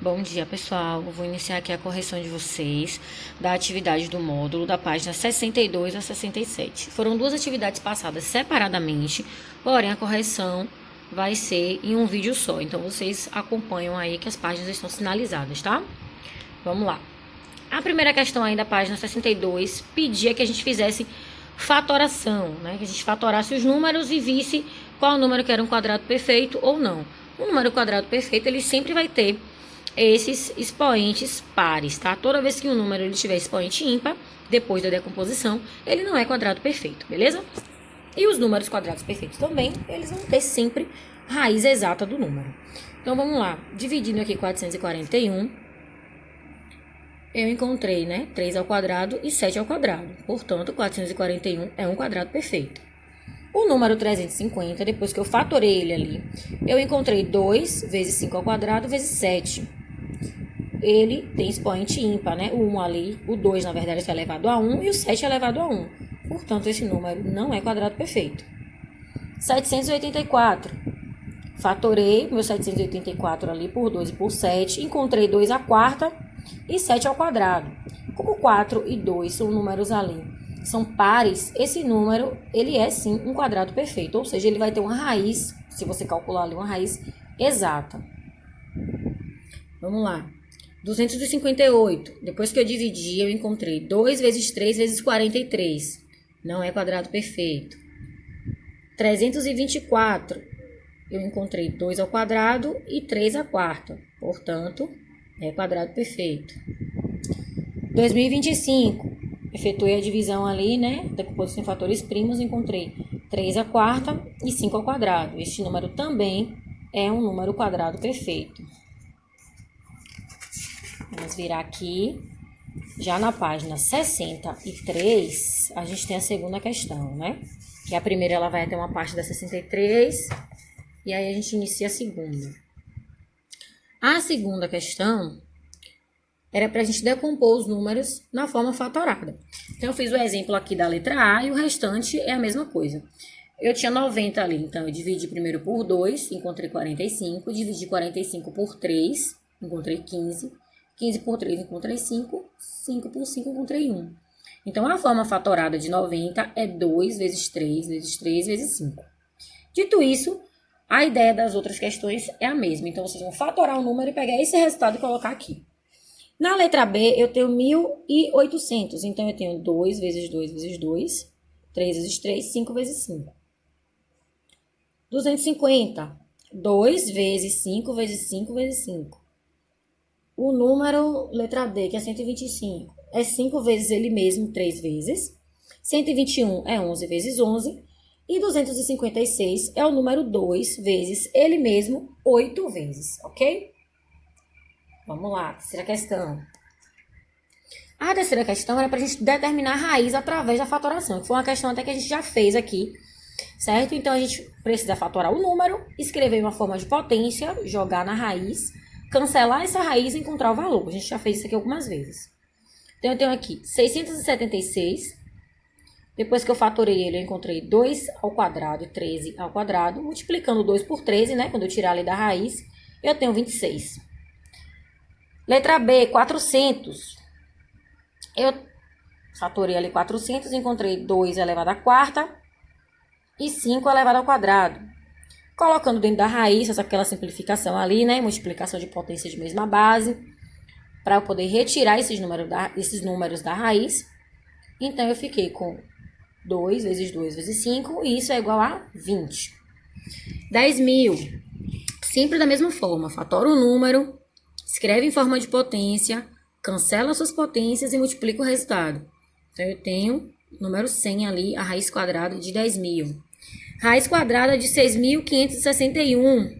Bom dia, pessoal. Eu vou iniciar aqui a correção de vocês da atividade do módulo da página 62 a 67. Foram duas atividades passadas separadamente, porém a correção vai ser em um vídeo só. Então, vocês acompanham aí que as páginas estão sinalizadas, tá? Vamos lá. A primeira questão aí da página 62 pedia que a gente fizesse fatoração, né? Que a gente fatorasse os números e visse qual número que era um quadrado perfeito ou não. O número quadrado perfeito, ele sempre vai ter esses expoentes pares, tá? Toda vez que um número ele tiver expoente ímpar, depois da decomposição, ele não é quadrado perfeito, beleza? E os números quadrados perfeitos também, eles vão ter sempre raiz exata do número. Então, vamos lá. Dividindo aqui 441, eu encontrei, né, 3 ao quadrado e 7 ao quadrado. Portanto, 441 é um quadrado perfeito. O número 350, depois que eu fatorei ele ali, eu encontrei 2 vezes 5 ao quadrado vezes 7. Ele tem expoente ímpar, né? O 1 ali, o 2, na verdade, é elevado a 1 e o 7 é elevado a 1. Portanto, esse número não é quadrado perfeito. 784. Fatorei meu 784 ali por 2 e por 7. Encontrei 2 à quarta e 7 ao quadrado. Como 4 e 2 são números ali, são pares, esse número, ele é sim um quadrado perfeito. Ou seja, ele vai ter uma raiz, se você calcular ali, uma raiz exata. Vamos lá. 258. Depois que eu dividi, eu encontrei 2 vezes 3 vezes 43. Não é quadrado perfeito. 324. Eu encontrei 2 ao quadrado e 3 à quarta. Portanto, é quadrado perfeito. 2025. Efetuei a divisão ali, né? Decomposição em fatores primos, encontrei 3 à quarta e 5 ao quadrado. Este número também é um número quadrado perfeito. Vamos virar aqui. Já na página 63, a gente tem a segunda questão, né? Que a primeira ela vai até uma parte da 63 e aí a gente inicia a segunda. A segunda questão era para a gente decompor os números na forma fatorada. Então, eu fiz o exemplo aqui da letra A e o restante é a mesma coisa. Eu tinha 90 ali, então eu dividi primeiro por 2, encontrei 45, dividi 45 por 3, encontrei 15, 15 por 3, encontrei 5, 5 por 5, encontrei 1. Então, a forma fatorada de 90 é 2 vezes 3, vezes 3, vezes 5. Dito isso, a ideia das outras questões é a mesma. Então, vocês vão fatorar o número e pegar esse resultado e colocar aqui. Na letra B, eu tenho 1.800. Então, eu tenho 2 vezes 2 vezes 2, 3 vezes 3, 5 vezes 5. 250. 2 vezes 5 vezes 5 vezes 5. O número, letra D, que é 125, é 5 vezes ele mesmo, 3 vezes. 121 é 11 vezes 11. E 256 é o número 2 vezes ele mesmo, 8 vezes, ok? Vamos lá, terceira questão. A terceira questão era para a gente determinar a raiz através da fatoração, que foi uma questão até que a gente já fez aqui, certo? Então, a gente precisa fatorar o número, escrever uma forma de potência, jogar na raiz, cancelar essa raiz e encontrar o valor. A gente já fez isso aqui algumas vezes. Então, eu tenho aqui 676. Depois que eu fatorei ele, eu encontrei 2 ao quadrado e 13 ao quadrado. Multiplicando 2 por 13, né? Quando eu tirar ali da raiz, eu tenho 26. Letra B, 400. Eu fatorei ali 400, encontrei 2 elevado à quarta e 5 elevado ao quadrado. Colocando dentro da raiz, essa aquela simplificação ali, né? Multiplicação de potência de mesma base, para eu poder retirar esses números da raiz. Então, eu fiquei com 2 vezes 2 vezes 5, e isso é igual a 20. 10.000. Sempre da mesma forma, fatora o número, escreve em forma de potência, cancela suas potências e multiplica o resultado. Então, eu tenho o número 100 ali, a raiz quadrada de 10.000. Raiz quadrada de 6.561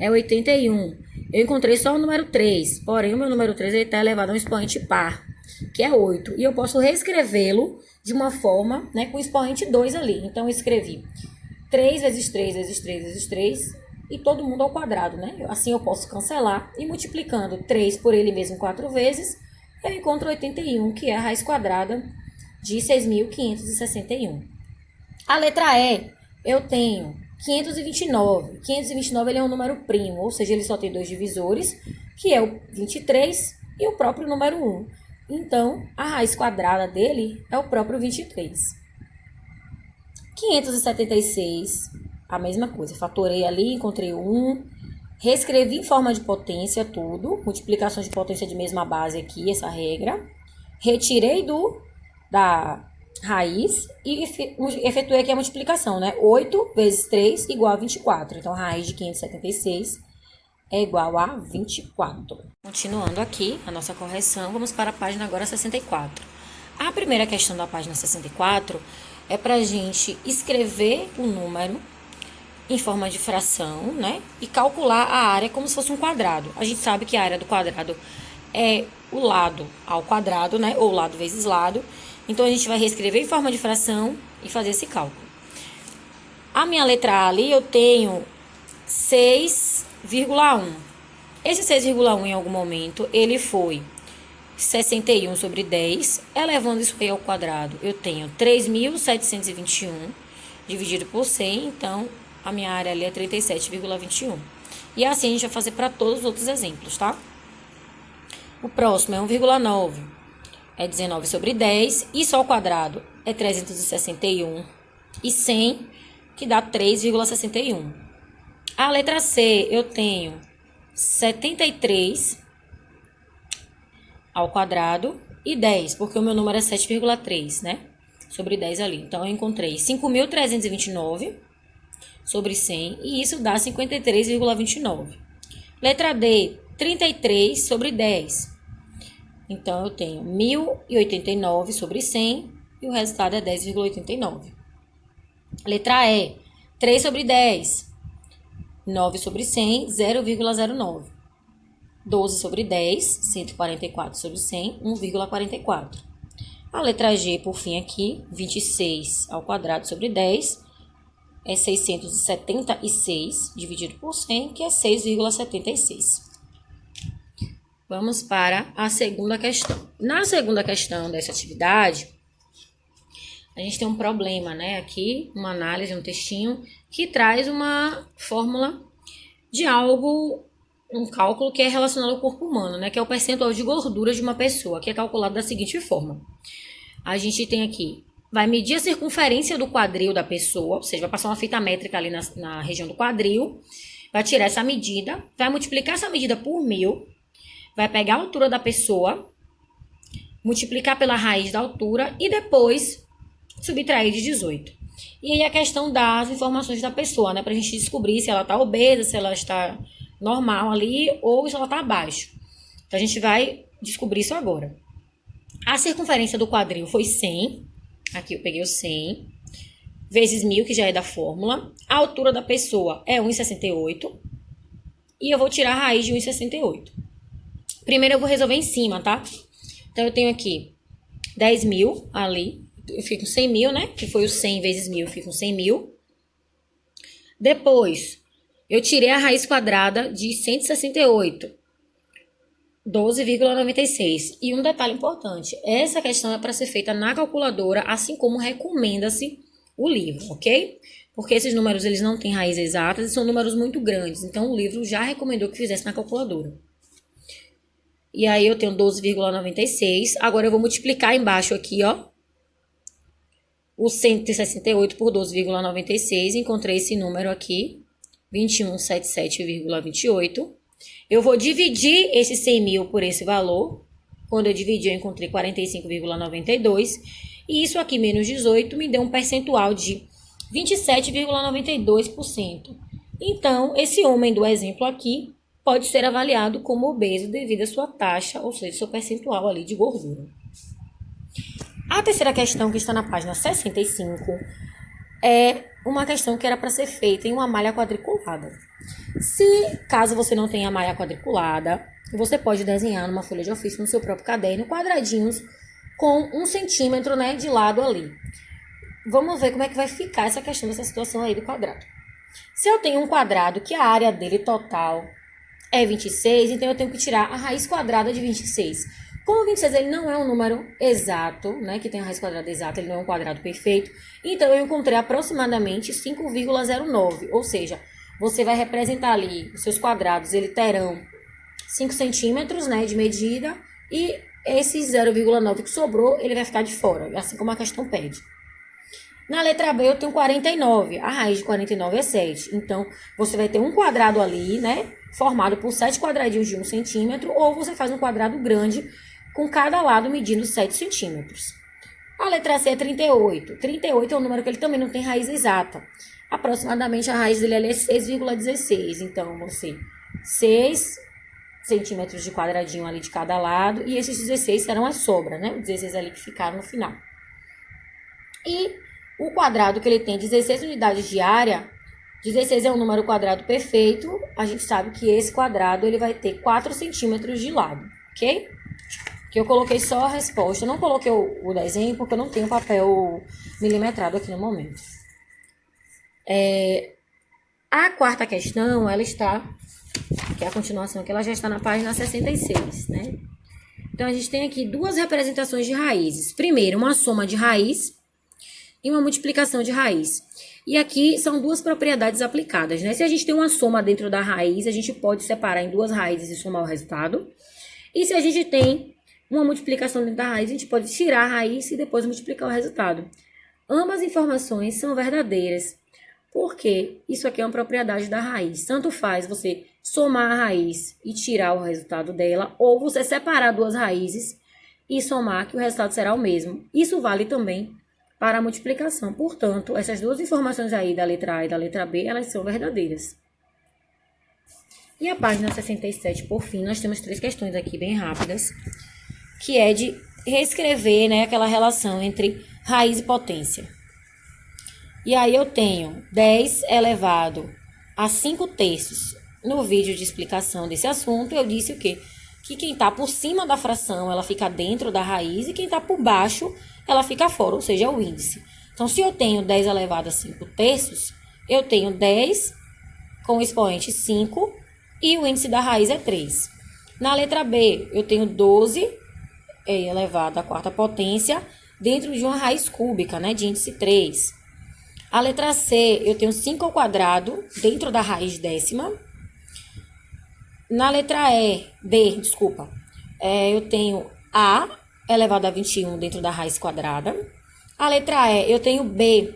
é 81. Eu encontrei só o número 3, porém o meu número 3 está elevado a um expoente par, que é 8. E eu posso reescrevê-lo de uma forma, né, com o expoente 2 ali. Então, eu escrevi 3 vezes 3 vezes 3 vezes 3 e todo mundo ao quadrado, né? Assim eu posso cancelar e multiplicando 3 por ele mesmo 4 vezes, eu encontro 81, que é a raiz quadrada de 6.561. A letra E, eu tenho 529. 529 ele é um número primo, ou seja, ele só tem dois divisores, que é o 23 e o próprio número 1. Então, a raiz quadrada dele é o próprio 23. 576, a mesma coisa. Fatorei ali, encontrei o 1, reescrevi em forma de potência tudo, multiplicações de potência de mesma base aqui, essa regra. Retirei da raiz e efetuei aqui a multiplicação, né? 8 vezes 3 igual a 24. Então, a raiz de 576 é igual a 24. Continuando aqui a nossa correção, vamos para a página agora 64. A primeira questão da página 64 é para a gente escrever o número em forma de fração, né? E calcular a área como se fosse um quadrado. A gente sabe que a área do quadrado é o lado ao quadrado, né? Ou lado vezes lado. Então, a gente vai reescrever em forma de fração e fazer esse cálculo. A minha letra A ali, eu tenho 6,1. Esse 6,1 em algum momento, ele foi 61 sobre 10. Elevando isso aí ao quadrado, eu tenho 3.721 dividido por 100. Então, a minha área ali é 37,21. E assim a gente vai fazer para todos os outros exemplos, tá? O próximo é 1,9. É 19 sobre 10. Isso ao quadrado é 361. E 100, que dá 3,61. A letra C, eu tenho 73 ao quadrado e 10, porque o meu número é 7,3, né? Sobre 10 ali. Então, eu encontrei 5.329 sobre 100, e isso dá 53,29. Letra D, 33 sobre 10. Então, eu tenho 1.089 sobre 100, e o resultado é 10,89. Letra E, 3 sobre 10. 9 sobre 100, 0,09. 12 sobre 10, 144 sobre 100, 1,44. A letra G, por fim, aqui, 26 ao quadrado sobre 10, é 676 dividido por 100, que é 6,76. Vamos para a segunda questão. Na segunda questão dessa atividade, a gente tem um problema, né? Aqui, uma análise, um textinho, que traz uma fórmula de algo, um cálculo que é relacionado ao corpo humano, né? Que é o percentual de gordura de uma pessoa, que é calculado da seguinte forma. A gente tem aqui, vai medir a circunferência do quadril da pessoa, ou seja, vai passar uma fita métrica ali na região do quadril, vai tirar essa medida, vai multiplicar essa medida por 1.000, vai pegar a altura da pessoa, multiplicar pela raiz da altura e depois subtrair de 18. E aí a questão das informações da pessoa, né? Pra gente descobrir se ela tá obesa, se ela está normal ali ou se ela tá abaixo. Então, a gente vai descobrir isso agora. A circunferência do quadril foi 100. Aqui eu peguei o 100. Vezes 1.000, que já é da fórmula. A altura da pessoa é 1,68. E eu vou tirar a raiz de 1,68. Primeiro eu vou resolver em cima, tá? Então, eu tenho aqui 10.000 ali. Eu fico com 100.000, né? Que foi o 100 vezes 1.000, eu fico com 100.000. Depois, eu tirei a raiz quadrada de 168. 12,96. E um detalhe importante. Essa questão é para ser feita na calculadora, assim como recomenda-se o livro, ok? Porque esses números, eles não têm raízes exatas e são números muito grandes. Então, o livro já recomendou que fizesse na calculadora. E aí, eu tenho 12,96. Agora, eu vou multiplicar embaixo aqui, ó. O 168 por 12,96, encontrei esse número aqui, 2177,28. Eu vou dividir esse 100.000 por esse valor. Quando eu dividi, eu encontrei 45,92. E isso aqui, menos 18, me deu um percentual de 27,92%. Então, esse homem do exemplo aqui pode ser avaliado como obeso devido à sua taxa, ou seja, seu percentual ali de gordura. A terceira questão, que está na página 65, é uma questão que era para ser feita em uma malha quadriculada. Se, caso você não tenha malha quadriculada, você pode desenhar numa folha de ofício, no seu próprio caderno, quadradinhos com 1 centímetro, né, de lado ali. Vamos ver como é que vai ficar essa questão dessa situação aí do quadrado. Se eu tenho um quadrado que a área dele total é 26, então eu tenho que tirar a raiz quadrada de 26. Como o 26 ele não é um número exato, né, que tem a raiz quadrada exata, ele não é um quadrado perfeito, então eu encontrei aproximadamente 5,09, ou seja, você vai representar ali os seus quadrados, eles terão 5 centímetros, né, de medida, e esse 0,9 que sobrou, ele vai ficar de fora, assim como a questão pede. Na letra B eu tenho 49, a raiz de 49 é 7, então você vai ter um quadrado ali, né, formado por 7 quadradinhos de 1 centímetro, ou você faz um quadrado grande com cada lado medindo 7 centímetros. A letra C é 38. 38 é um número que ele também não tem raiz exata. Aproximadamente a raiz dele é 6,16. Então, vão ser 6 centímetros de quadradinho ali de cada lado. E esses 16 serão a sobra, né? Os 16 ali que ficaram no final. E o quadrado que ele tem 16 unidades de área, 16 é um número quadrado perfeito. A gente sabe que esse quadrado ele vai ter 4 centímetros de lado, ok? Que eu coloquei só a resposta. Eu não coloquei o desenho porque eu não tenho papel milimetrado aqui no momento. A quarta questão, ela está, que é a continuação, que ela já está na página 66, né? Então, a gente tem aqui duas representações de raízes. Primeiro, uma soma de raiz e uma multiplicação de raiz. E aqui são duas propriedades aplicadas, né? Se a gente tem uma soma dentro da raiz, a gente pode separar em duas raízes e somar o resultado. E se a gente tem uma multiplicação dentro da raiz, a gente pode tirar a raiz e depois multiplicar o resultado. Ambas informações são verdadeiras, porque isso aqui é uma propriedade da raiz. Tanto faz você somar a raiz e tirar o resultado dela, ou você separar duas raízes e somar, que o resultado será o mesmo. Isso vale também para a multiplicação. Portanto, essas duas informações aí da letra A e da letra B, elas são verdadeiras. E a página 67, por fim, nós temos 3 questões aqui bem rápidas, que é de reescrever, né, aquela relação entre raiz e potência. E aí eu tenho 10 elevado a 5 terços. No vídeo de explicação desse assunto, eu disse o quê? Que quem está por cima da fração, ela fica dentro da raiz, e quem está por baixo, ela fica fora, ou seja, é o índice. Então, se eu tenho 10 elevado a 5 terços, eu tenho 10 com o expoente 5 e o índice da raiz é 3. Na letra B, eu tenho 12 elevado à quarta potência dentro de uma raiz cúbica, né, de índice 3. A letra C, eu tenho 5 ao quadrado dentro da raiz décima. Na letra eu tenho A elevado a 21 dentro da raiz quadrada. A letra E, eu tenho B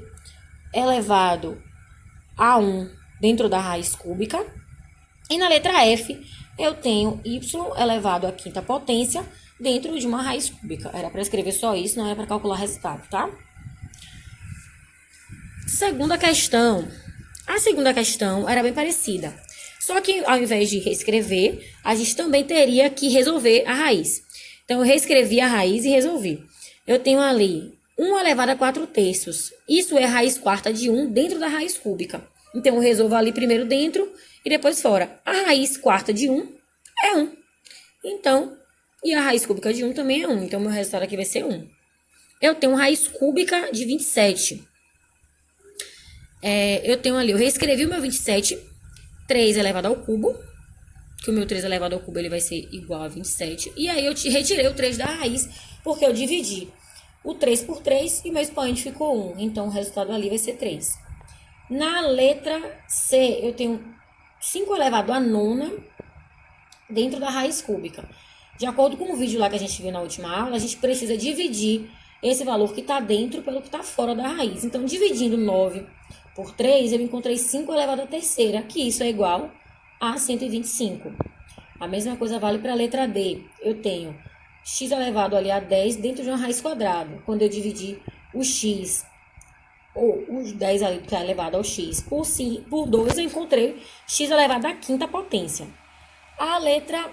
elevado a 1 dentro da raiz cúbica. E na letra F, eu tenho Y elevado à quinta potência dentro de uma raiz cúbica. Era para escrever só isso, não era para calcular resultado, tá? Segunda questão. A segunda questão era bem parecida. Só que ao invés de reescrever, a gente também teria que resolver a raiz. Então, eu reescrevi a raiz e resolvi. Eu tenho ali 1 elevado a 4 terços. Isso é raiz quarta de 1 dentro da raiz cúbica. Então, eu resolvo ali primeiro dentro e depois fora. A raiz quarta de 1 é 1. Então, e a raiz cúbica de 1 também é 1. Então, meu resultado aqui vai ser 1. Eu tenho raiz cúbica de 27. Eu reescrevi o meu 27, 3 elevado ao cubo, que o meu 3 elevado ao cubo ele vai ser igual a 27. E aí eu retirei o 3 da raiz, porque eu dividi o 3 por 3 e meu expoente ficou 1. Então, o resultado ali vai ser 3. Na letra C, eu tenho 5 elevado a nona dentro da raiz cúbica. De acordo com o vídeo lá que a gente viu na última aula, a gente precisa dividir esse valor que está dentro pelo que está fora da raiz. Então, dividindo 9 por 3, eu encontrei 5 elevado à terceira, que isso é igual a 125. A mesma coisa vale para a letra D. Eu tenho x elevado ali a 10 dentro de uma raiz quadrada. Quando eu dividir o x, ou os 10 ali que é elevado ao x, por 2, eu encontrei x elevado à quinta potência. A letra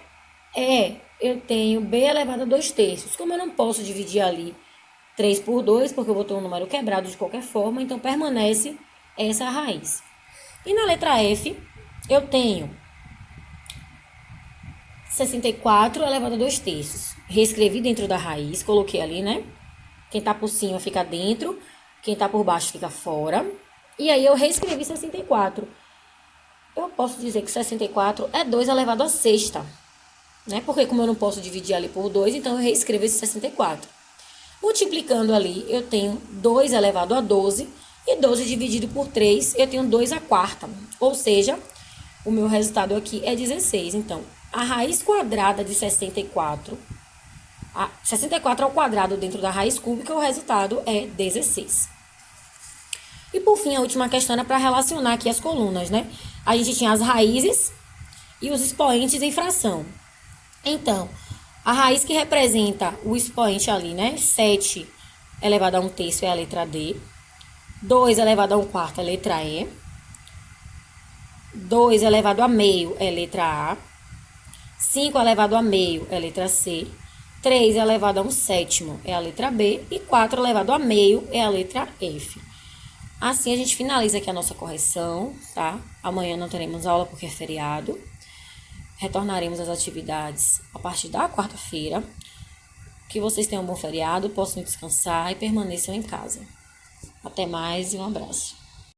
E, eu tenho b elevado a 2 terços. Como eu não posso dividir ali 3 por 2, porque eu vou ter um número quebrado de qualquer forma, então permanece essa raiz. E na letra F, eu tenho 64 elevado a 2 terços. Reescrevi dentro da raiz, coloquei ali, né? Quem tá por cima fica dentro, quem tá por baixo fica fora. E aí eu reescrevi 64. Eu posso dizer que 64 é 2 elevado a sexta. né? Porque como eu não posso dividir ali por 2, então eu reescrevo esse 64. Multiplicando ali, eu tenho 2 elevado a 12, e 12 dividido por 3, eu tenho 2 a quarta. Ou seja, o meu resultado aqui é 16. Então, a raiz quadrada de 64, 64 ao quadrado dentro da raiz cúbica, o resultado é 16. E por fim, a última questão era para relacionar aqui as colunas, né? A gente tinha as raízes e os expoentes em fração. Então, a raiz que representa o expoente ali, né? 7 elevado a 1/3 é a letra D. 2 elevado a 1/4 é a letra E. 2 elevado a meio é a letra A. 5 elevado a meio é a letra C. 3 elevado a 1/7 é a letra B. E 4 elevado a meio é a letra F. Assim a gente finaliza aqui a nossa correção, tá? Amanhã não teremos aula porque é feriado. Retornaremos às atividades a partir da quarta-feira. Que vocês tenham um bom feriado, possam descansar e permaneçam em casa. Até mais e um abraço.